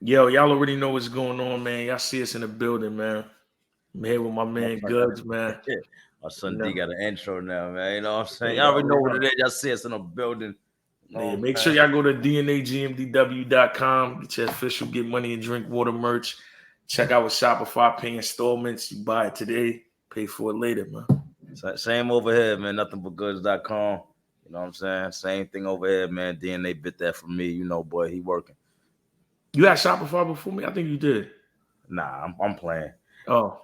Yo, y'all already know what's going on, man. Y'all see us in the building, man. I'm here with my man Goodz, man. My You son D know, got an intro now, man. You know what I'm yeah, saying? Y'all y'all already know already what know. it is. Y'all see us in the building. You know Yeah, what make I'm sure saying? y'all go to DNAGMDW.com, get your official Get Money and Drink Water merch. Check out with Shopify, pay installments. You buy it today, pay for it later, man. Same over here, man. Nothing but goods.com. You know what I'm saying? Same thing over here, man. DNA bit that from me. You know, boy, he working. You had Shopify before me? I think you did. Nah, I'm playing. Oh,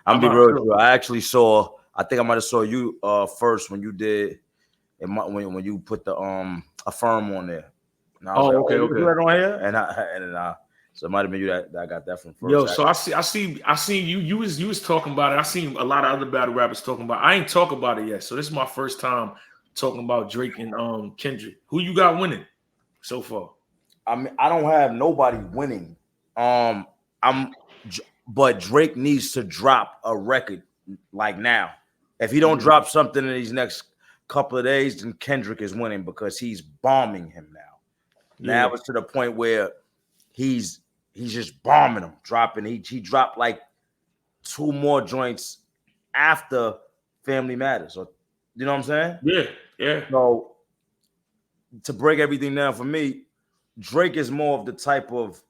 I'm be about real with to. you. I actually saw. I think I might have saw you first when you did. When you put the affirm on there. And I was like, Oh, oh, okay, you can do okay. that on here, and so it might have been you that I got that from Yo, first. so I seen you. You was talking about it. I seen a lot of other battle rappers talking about it. I ain't talk about it yet. So this is my first time talking about Drake and Kendrick. Who you got winning so far? I mean, I don't have nobody winning. Um, I'm, but Drake needs to drop a record like now. If he don't Yeah, drop something in these next couple of days, then Kendrick is winning because he's bombing him now. Now yeah, it's to the point where he's just bombing him, dropping. He dropped like two more joints after Family Matters, or you know what I'm saying? yeah, yeah, So to break everything down for me, Drake is more of the type of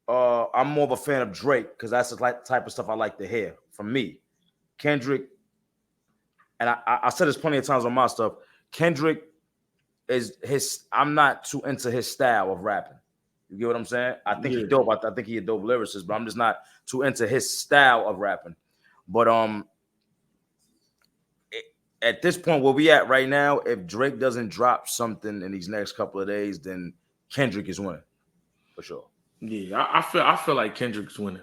I'm more of a fan of Drake because that's the type of stuff I like to hear from me. Kendrick, and I said this plenty of times on my stuff. Kendrick is his. I'm not too into his style of rapping. You get what I'm saying? I think he yeah. dope. I think he a dope lyricist, but I'm just not too into his style of rapping. But at this point where we at right now, if Drake doesn't drop something in these next couple of days, then Kendrick is winning for sure. Yeah, I feel like Kendrick's winning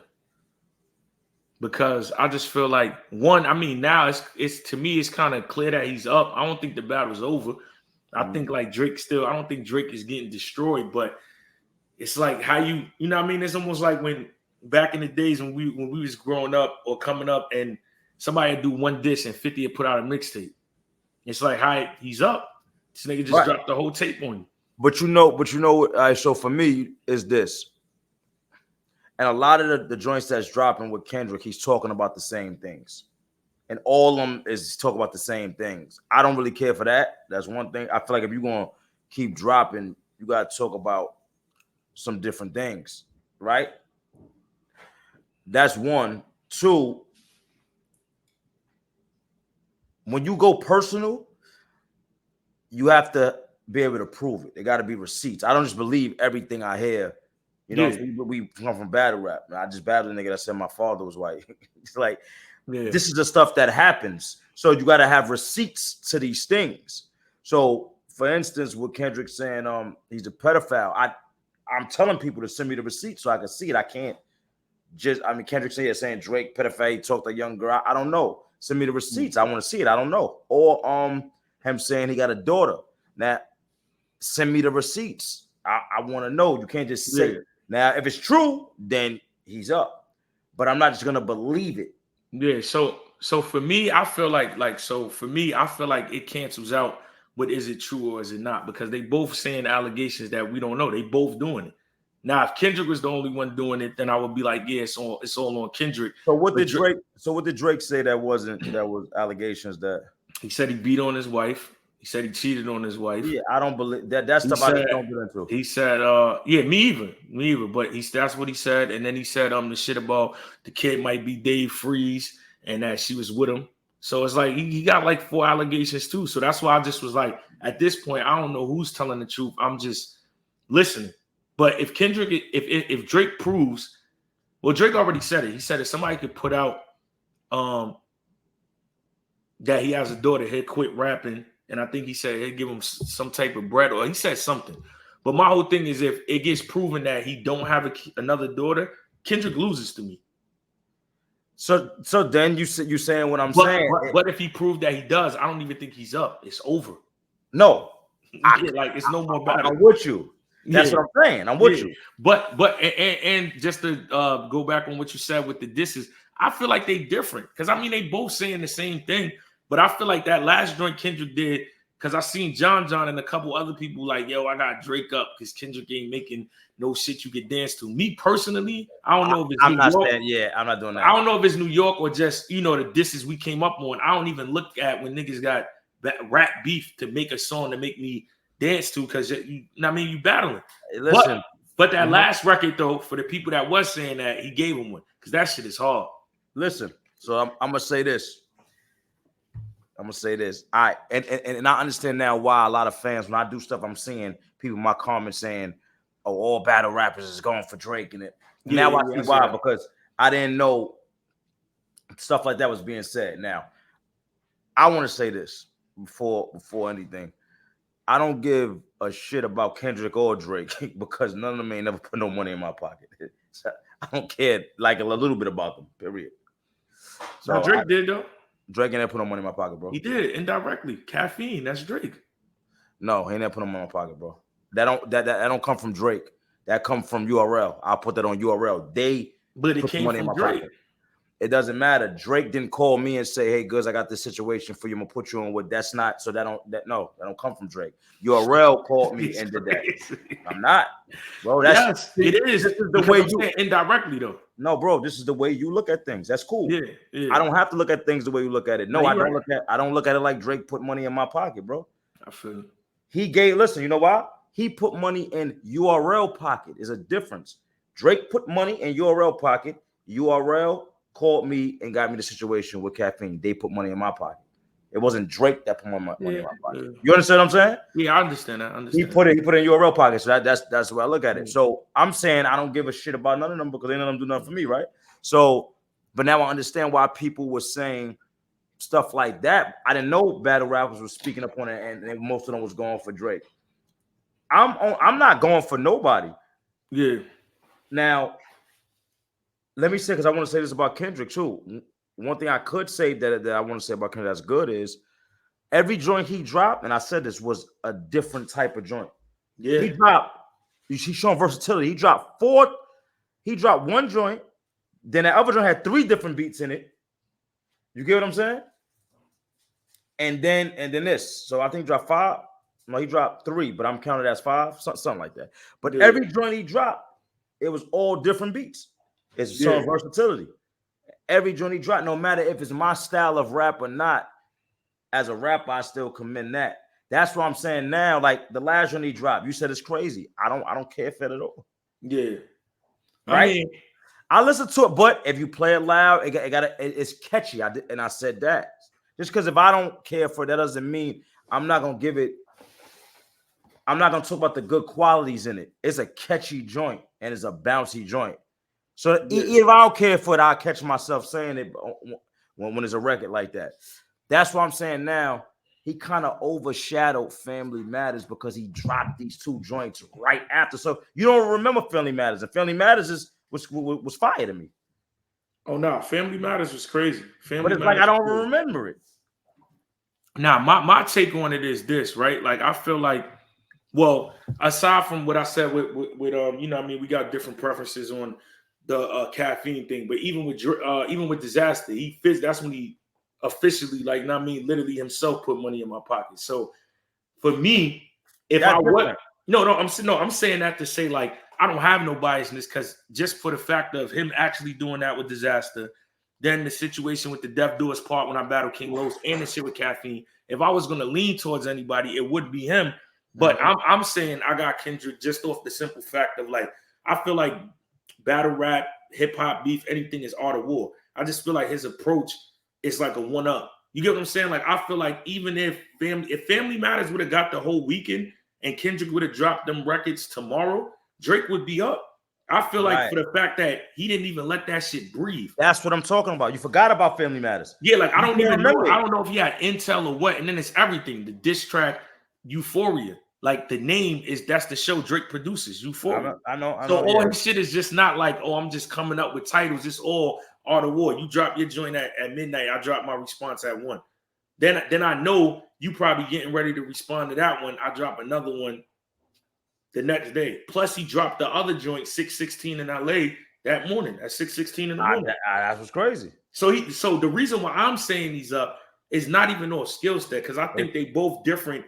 because I just feel like one. I mean, now it's to me it's kind of clear that he's up. I don't think the battle's over. I think like Drake still. I don't think Drake is getting destroyed, but it's like how you know what I mean. It's almost like when back in the days when we was growing up or coming up and somebody would do one diss and 50 would put out a mixtape. It's like hi, he's up. This nigga just Right. dropped the whole tape on you. So for me is this. And a lot of the joints that's dropping with Kendrick, he's talking about the same things. And all of them is talking about the same things. I don't really care for that. That's one thing. I feel like if you're going to keep dropping, you got to talk about some different things, right? That's one. Two, when you go personal, you have to be able to prove it. There got to be receipts. I don't just believe everything I hear. You know, Yeah, we come from battle rap. I just battled a nigga that said my father was white. It's like, yeah, this is the stuff that happens. So you got to have receipts to these things. So, for instance, with Kendrick saying he's a pedophile, I'm telling people to send me the receipt so I can see it. I can't Kendrick saying Drake pedophile, he talked to a young girl. I don't know. Send me the receipts. I want to see it. I don't know. Or him saying he got a daughter. Now, send me the receipts. I want to know. You can't just say yeah. it. Now, if it's true, then he's up. But I'm not just gonna believe it. Yeah, so for me, I feel like so for me, I feel like it cancels out. But is it true or is it not? Because they both saying allegations that we don't know. They both doing it. Now, if Kendrick was the only one doing it, then I would be like, yeah, it's all on Kendrick. So what But did Drake? So what did Drake say that was allegations that? he said he beat on his wife. He said he cheated on his wife. Yeah, I don't believe that. That He stuff I said just don't get into. he said, yeah, me either. But that's what he said. And then he said the shit about the kid might be Dave Freeze and that she was with him. So it's like he got like 4 allegations too. So that's why I just was like, at this point, I don't know who's telling the truth. I'm just listening. But if Kendrick, if Drake proves, well, Drake already said it. He said if somebody could put out that he has a daughter, he'll quit rapping. And I think he said he'll give him some type of bread, or he said something. But my whole thing is if it gets proven that he don't have another daughter, Kendrick loses to me. So then you saying what I'm But, saying? but but if he proved that he does, I don't even think he's up. It's over. No, Yeah, like it's no more battle. I'm with you. That's Yeah, what I'm saying. I'm with yeah. you. But just to go back on what you said with the disses, I feel like they different because I mean they both saying the same thing, but I feel like that last joint Kendrick did Because I seen John and a couple other people like, yo, I got Drake up because Kendrick ain't making no shit you could dance to. Me personally, I don't know if it's I'm New not York. saying, yeah, I'm not doing that. I don't know if it's New York or just, the disses we came up on. I don't even look at when niggas got rap beef to make a song to make me dance to because, you battling. Hey, listen. But that last record, though, for the people that was saying that, he gave him one because that shit is hard. Listen, so I'm going to say this. All right, and I understand now why a lot of fans, when I do stuff, I'm seeing people in my comments saying, "Oh, all battle rappers is going for Drake," and now I see why, because I didn't know stuff like that was being said. Now, I want to say this before anything. I don't give a shit about Kendrick or Drake because none of them ain't never put no money in my pocket. So I don't care like a little bit about them. Period. So Drake did though. Drake ain't never put no money in my pocket, bro. He did indirectly. Caffeine, that's Drake. No, he ain't never put no money in my pocket, bro. That don't come from Drake. That come from URL. I'll put that on URL. But it came from Drake. Pocket. It doesn't matter. Drake didn't call me and say, "Hey, Goodz, I got this situation for you. I'm gonna put you on with." That's not. So that don't come from Drake. URL called me and did that. I'm not, bro. That's it is. This is the way you indirectly though. No, bro. This is the way you look at things. That's cool. Yeah. I don't have to look at things the way you look at it. No, I don't look at it like Drake put money in my pocket, bro. I feel you. Listen, you know why? He put money in URL pocket. Is a difference. Drake put money in URL pocket. URL called me and got me the situation with Caffeine. They put money in my pocket. It wasn't Drake that put money in my pocket. You understand what I'm saying? Yeah, I understand that. He put it in URL pocket. So that's the way I look at it. So I'm saying I don't give a shit about none of them because none of them do nothing for me, right? So, but now I understand why people were saying stuff like that. I didn't know battle rappers were speaking up on it, and most of them was going for Drake. I'm not going for nobody. Yeah. Now, let me say, because I want to say this about Kendrick too. One thing I could say that I want to say about Kendrick that's good is every joint he dropped, and I said this, was a different type of joint. Yeah. He's showing versatility. He dropped one joint, then that other joint had 3 different beats in it. You get what I'm saying? And then this. So I think he dropped 5. No, he dropped 3, but I'm counting it as 5, something like that. But every joint he dropped, it was all different beats. It's showing versatility. Every joint he dropped, no matter if it's my style of rap or not, as a rapper, I still commend that. That's what I'm saying now. Like the last joint he dropped, you said it's crazy. I don't care for it at all. Yeah. Right? I listen to it, but if you play it loud, it's catchy. I said that. Just because if I don't care for it, that doesn't mean I'm not gonna talk about the good qualities in it. It's a catchy joint and it's a bouncy joint. So if I don't care for it, I'll catch myself saying it when it's a record like that. That's what I'm saying now. He kind of overshadowed Family Matters because he dropped these 2 joints right after. So you don't remember Family Matters. And Family Matters was fire to me. Oh, no. Family Matters was crazy. But it's like I don't remember it. Now, my take on it is this, right? Like, I feel like, well, aside from what I said with we got different preferences on the Caffeine thing, but even with Disaster, that's when he officially, literally himself put money in my pocket. So for me, I'm saying that to say, like, I don't have no biasness because just for the fact of him actually doing that with Disaster, then the situation with the Death Do Us Part when I battled King Los and the shit with Caffeine. If I was going to lean towards anybody, it would be him. But I'm saying I got Kendrick just off the simple fact of, like, I feel like battle rap, hip hop beef, anything is art of war. I just feel like his approach is like a 1-up. You get what I'm saying? Like, I feel like even if Family Matters would have got the whole weekend and Kendrick would have dropped them records tomorrow, Drake would be up. I feel like for the fact that he didn't even let that shit breathe. That's what I'm talking about. You forgot about Family Matters. Yeah, like I don't even know. I don't know if he had intel or what. And then it's everything. The diss track, Euphoria. Like the name that's the show Drake produces, Euphoria. I know. So all his shit is just not like, I'm just coming up with titles. It's all art of war. You drop your joint at midnight. I drop my response at 1. Then I know you probably getting ready to respond to that one. I drop another one the next day. Plus, he dropped the other joint 616 in LA that morning at 6:16 in the morning. That was crazy. So the reason why I'm saying he's up it's not even on skill set because I think they both different,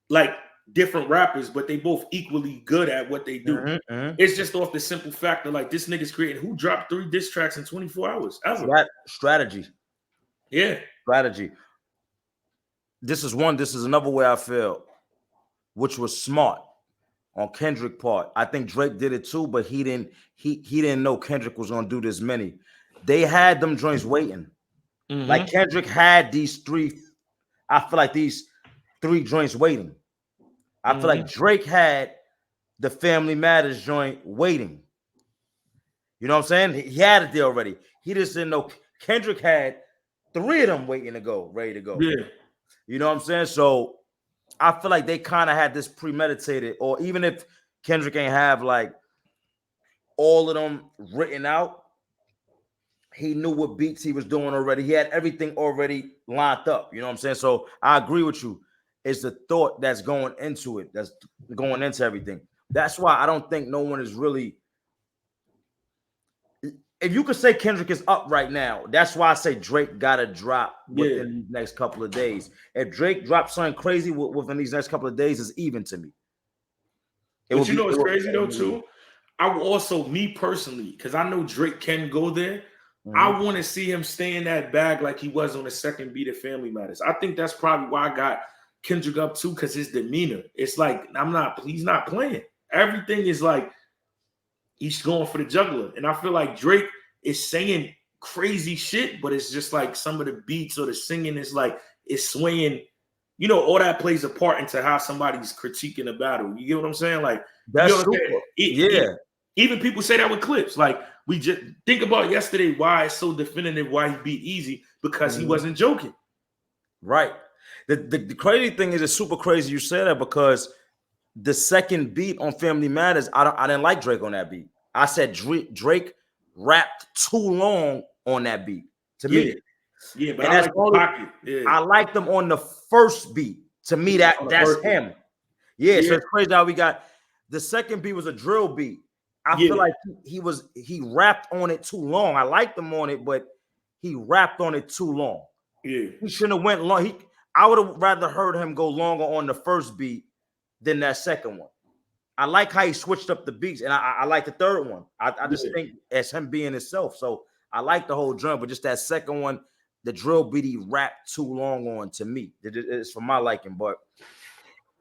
like different rappers, but they both equally good at what they do. It's just off the simple fact that like this nigga's creating who dropped 3 diss tracks in 24 hours ever. Strategy. Yeah. Strategy. This is another way I feel, which was smart on Kendrick's part. I think Drake did it too, but he didn't know Kendrick was gonna do this many. They had them joints waiting. Like Kendrick had these 3. I feel like these 3 joints waiting. I feel like Drake had the Family Matters joint waiting. You know what I'm saying? He had it there already. He just didn't know Kendrick had 3 of them waiting to go, ready to go. Yeah. You know what I'm saying? So I feel like they kind of had this premeditated, or even if Kendrick ain't have like all of them written out, he knew what beats he was doing already. He had everything already lined up. You know what I'm saying? So I agree with you. It's the thought that's going into it, that's going into everything. That's why I don't think no one is really. If you could say Kendrick is up right now, that's why I say Drake got to drop within these next couple of days. If Drake drops something crazy within these next couple of days, it's even to me. But you know what's crazy though too? I will also, me personally, because I know Drake can go there. I want to see him stay in that bag like he was on the second beat of Family Matters. I think that's probably why I got Kendrick up too, because his demeanor. It's like he's not playing. Everything is like he's going for the juggler. And I feel like Drake is saying crazy shit, but it's just like some of the beats or the singing is like it's swaying. You know, all that plays a part into how somebody's critiquing a battle. You get what I'm saying? Like, that's you know even people say that with clips. Like, we just think about yesterday why it's so definitive why he beat Easy, because he wasn't joking. Right. The crazy thing is, it's super crazy you say that, because the second beat on Family Matters, I didn't like Drake on that beat. I said Drake rapped too long on that beat to me. Yeah, but I like the pocket. Yeah. I liked them on the first beat. To me, that's him. Yeah, so it's crazy how we got the second beat was a drill beat. I feel like he rapped on it too long. I liked him on it, but he rapped on it too long. Yeah, he shouldn't have went long. I would have rather heard him go longer on the first beat than that second one. I like how he switched up the beats, and I like the third one. I just think as him being himself. So I like the whole drum, but just that second one, the drill beat, he rapped too long on to me. It's for my liking. But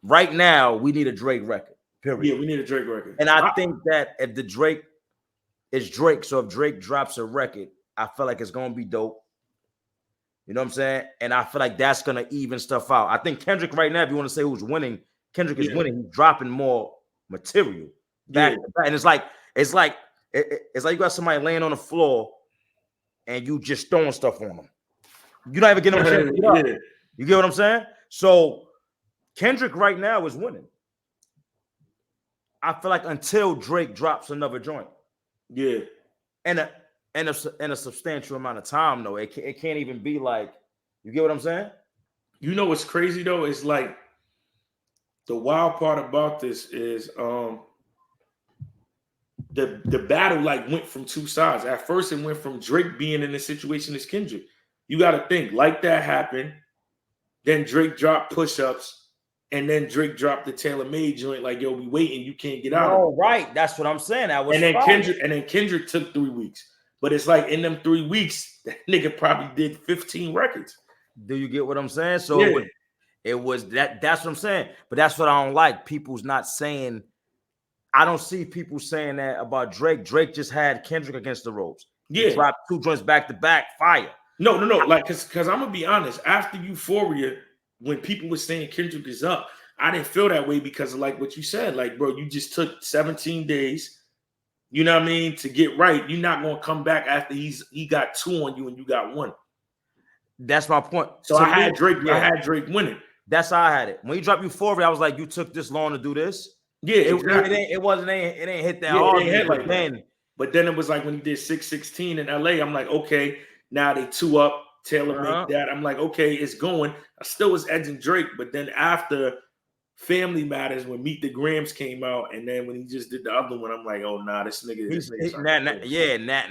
right now, we need a Drake record. Period. Yeah, we need a Drake record. And I think that if the Drake is Drake, so if Drake drops a record, I feel like it's gonna be dope. You know what I'm saying? And I feel like that's gonna even stuff out. I think Kendrick right now, if you want to say who's winning, Kendrick is winning. He's dropping more material back to back. And it's like you got somebody laying on the floor and you just throwing stuff on them. You're not even getting them a chance to get up. You get what I'm saying? So Kendrick right now is winning. I feel like until Drake drops another joint. Yeah. And a substantial amount of time, though. It can't even be like, you get what I'm saying? You know what's crazy though? It's like the wild part about this is the battle like went from two sides. At first, it went from Drake being in the situation as Kendrick. You got to think like that happened. Then Drake dropped push-ups. And then Drake dropped the tailor-made joint, like, yo, we waiting, you can't get out. Oh, right. That's what I'm saying. Kendrick took 3 weeks. But it's like in them 3 weeks, that nigga probably did 15 records. Do you get what I'm saying? So it was that. That's what I'm saying. But that's what I don't like. People's not saying. I don't see people saying that about Drake. Drake just had Kendrick against the ropes. Yeah. He dropped 2 joints back to back. Fire. No. Like, because I'm going to be honest. After Euphoria, when people were saying Kendrick is up, I didn't feel that way because of like what you said. Like, bro, you just took 17 days, you know what I mean, to get right. You're not going to come back after he got 2 on you and you got 1. That's my point. So I had Drake winning. That's how I had it. When you dropped Euphoria, I was like, you took this long to do this? Yeah, exactly. It ain't hit that hard. It ain't like that. But then it was like when he did 616 in LA, I'm like, okay, now they 2 up. Taylor make that. I'm like, okay, it's going. I still was edging Drake, but then after Family Matters, when Meet the Grams came out, and then when he just did the other one, I'm like, oh nah, this nigga.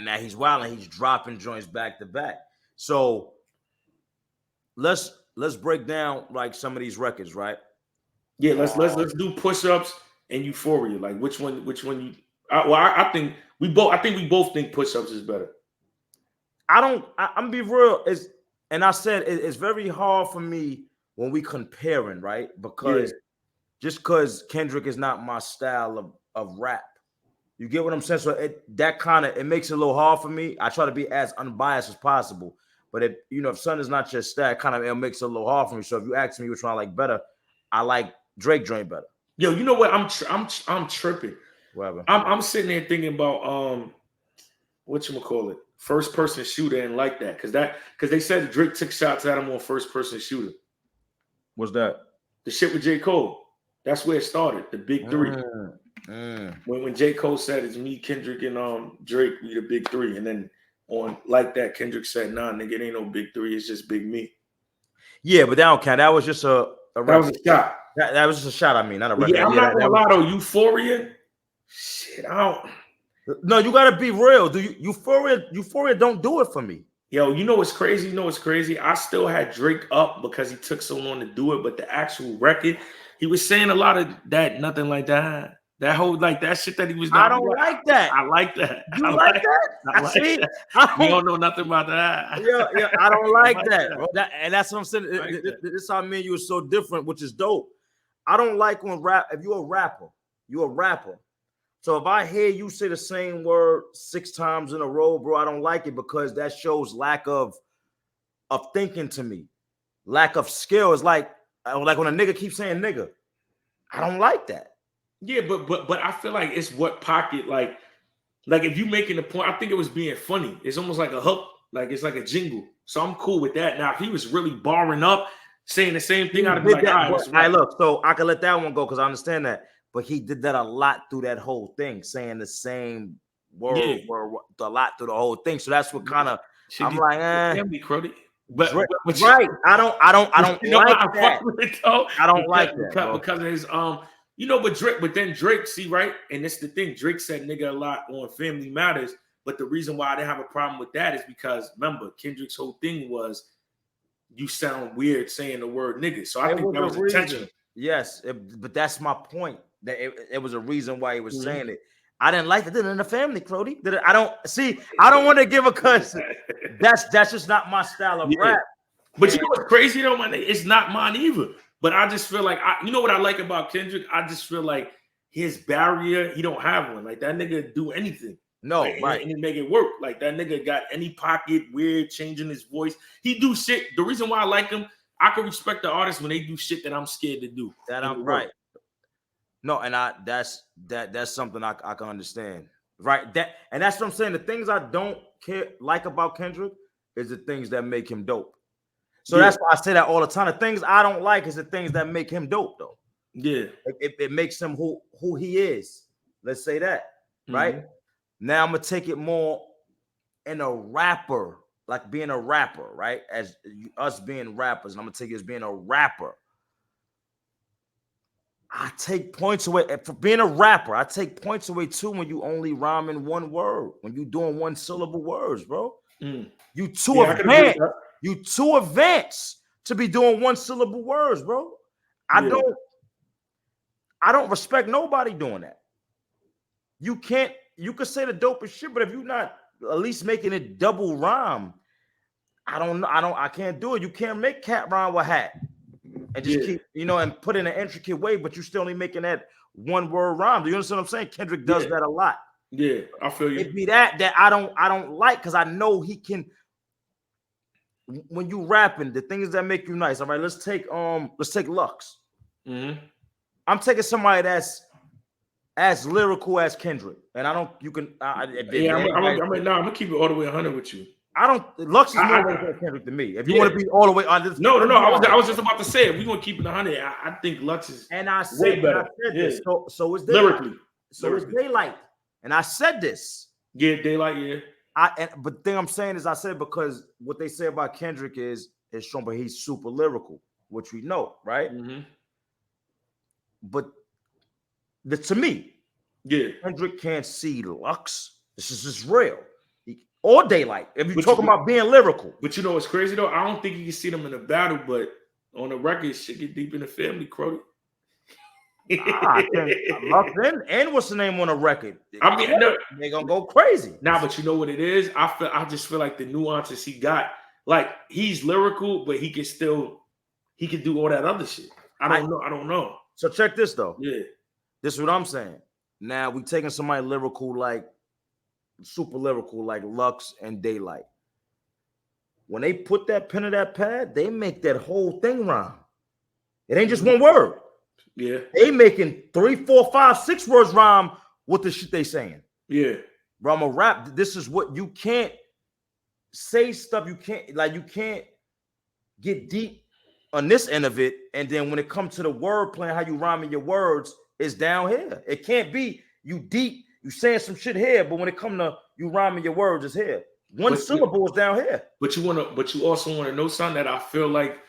Now he's wilding. He's dropping joints back to back. So let's break down like some of these records, right? Yeah, let's do push-ups and Euphoria. Like which one you I think we both think push-ups is better. I'm gonna be real. And I said it's very hard for me when we comparing, right? Because just because Kendrick is not my style of rap. You get what I'm saying? So it makes it a little hard for me. I try to be as unbiased as possible. But if Son is not your style, it makes it a little hard for me. So if you ask me which one I like better, I like Drake joint better. Yo, you know what? I'm tripping. Whatever. I'm sitting there thinking about whatchamacallit, first person shooter and like that. Because they said Drake took shots at him on first person shooter. What's that? The shit with J. Cole. That's where it started. The big three. When J. Cole said it's me, Kendrick, and Drake, we the big three. And then on like that, Kendrick said, nah, nigga, it ain't no big three, it's just big me. Yeah, but that don't count. That was just a that was a shot. That was just a shot, I mean, not a record. Yeah, I'm not gonna lie though, Euphoria. Shit, I don't. No, you gotta be real. Euphoria don't do it for me. Yo, you know what's crazy? I still had Drake up because he took so long to do it, but the actual record, he was saying a lot of that, nothing like that. That whole that shit that he was doing. I don't like that. I like that. You like that? I like See, that. You don't know nothing about that. Yeah, I don't like that, bro. And that's what I'm saying. This is how me and you are so different, which is dope. I don't like when if you're a rapper. So if I hear you say the same word 6 times in a row, bro, I don't like it because that shows lack of thinking to me, lack of skill. It's like when a nigga keeps saying nigga. I don't like that. Yeah, but I feel like it's what pocket like if you making a point, I think it was being funny. It's almost like a hook, like it's like a jingle. So I'm cool with that. Now if he was really barring up, saying the same thing, I'd be like, all right, look, so I can let that one go because I understand that. But he did that a lot through that whole thing, saying the same word a lot through the whole thing. So that's what kind of I'm like, But right, I don't like that. I don't like that because of his but then Drake, see, right? And it's the thing, Drake said nigga a lot on Family Matters, but the reason why I didn't have a problem with that is because remember, Kendrick's whole thing was you sound weird saying the word nigga. So I think that was intentional. Yes, but that's my point. That it was a reason why he was saying it. I didn't like it. In the family, Crody. I don't want to give a cuss. That's just not my style of rap. But you know what's crazy though, man? It's not mine either. But I just feel like you know what I like about Kendrick? I just feel like his barrier, he don't have one. Like that nigga do anything. No, right. And he make it work. Like that nigga got any pocket, weird, changing his voice. He do shit. The reason why I like him, I can respect the artists when they do shit that I'm scared to do. That I'm right. No, and that's something I can understand. Right. That's what I'm saying. The things I don't like about Kendrick is the things that make him dope. So that's why I say that all the time. The things I don't like is the things that make him dope, though. Yeah. It makes him who he is. Let's say that. Right. Now I'm gonna take it more in a rapper, like being a rapper, right? As us being rappers, and I'm gonna take it as being a rapper. I take points away for being a rapper. I take points away too when you only rhyme in one word, when you doing one syllable words, bro. You too advanced. You too advanced to be doing one syllable words, bro. I don't respect nobody doing that. You could say the dopest shit, but if you're not at least making it double rhyme, I can't do it. You can't make cat rhyme with hat. And just keep, and put in an intricate way, but you're still only making that one word rhyme. Do you understand what I'm saying? Kendrick does that a lot. Yeah, I feel you. It be that I don't like because I know he can. When you rapping, the things that make you nice. All right, let's take Lux. Mm-hmm. I'm taking somebody that's as lyrical as Kendrick, and I don't. You can. I'm gonna keep it all the way 100 with you. Lux is more like Kendrick than me. If you want to be all the way on this, no. I was just about to say, if we're gonna keep it 100, I think Lux is way better. This. So is lyrically. It's Daylight, and I said this. Yeah, Daylight. Yeah. But the thing I'm saying is, I said because what they say about Kendrick is shown, but he's super lyrical, which we know, right? Mm-hmm. But to me, Kendrick can't see Lux. This is just real. or Daylight. If you're talking about being lyrical. But you know what's crazy though? I don't think you can see them in a battle, but on the record, shit get deep in the family, Crody. I think Lux and what's the name on the record? I mean, no, they're gonna go crazy. Nah, but you know what it is? I just feel like the nuances he got, like he's lyrical, but he can do all that other shit. I don't know. So check this though. Yeah. This is what I'm saying. Now we taking somebody lyrical, like super lyrical, like Lux and Daylight. When they put that pen to that pad, they make that whole thing rhyme. It ain't just one word. Yeah. They making 3, 4, 5, 6 words rhyme with the shit they saying. Yeah. Bro, I'm a rap. This is what you can't say stuff. You can't get deep on this end of it. And then when it comes to the word playing, how you rhyming your words is down here. It can't be you deep, you saying some shit here, but when it come to you rhyming your words, it's here. One syllable is down here. But you also want to know something that I feel like